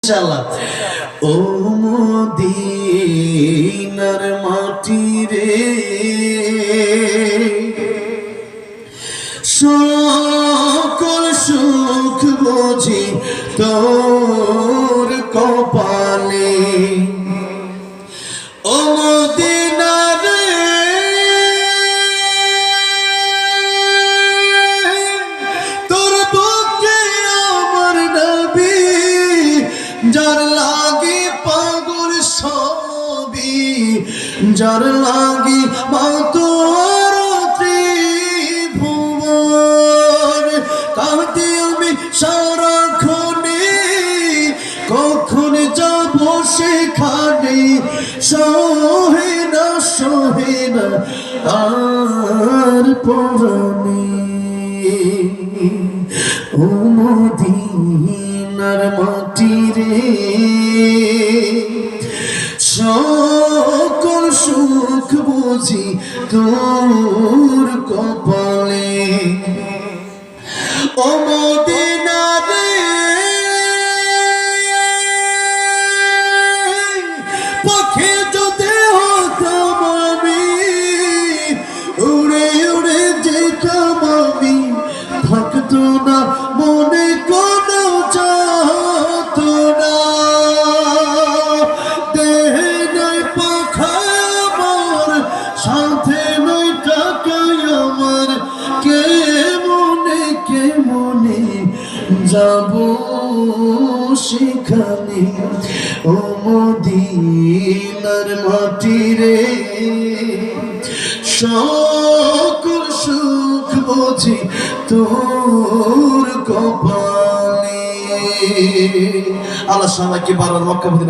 ইনশাআল্লাহ। ও মদিনার মাটি রে, সকল সুখ বুঝি তোর কপালে। ও মদিনা রে, তোর বুকে আমার নবী, যার লাগি পাগল সবই, যার লাগি মা তোর ত্রিভুবন। কাঁদি আমি সারাক্ষণে, কখন যাব সেখানে, সহে না আর পরাণে। ও মদিনার মাটি রে, সকল সুখ বুঝি তোর কপালে। ও মদিনা রে, পাখি যদি হতাম আমি, উড়ে উড়ে যেতাম আমি, থাকতো না মনে কোনো যাতনা। দেহে নাই পাখা আমার, সাথে নাই টাকাই আমার, কে মনে যাব সেখানে। ও মদিনার মাটি রে, সকল সুখ বুঝি তোর কপালে। আল্লাহ সবাইকে বারবার মক্কা মদিনা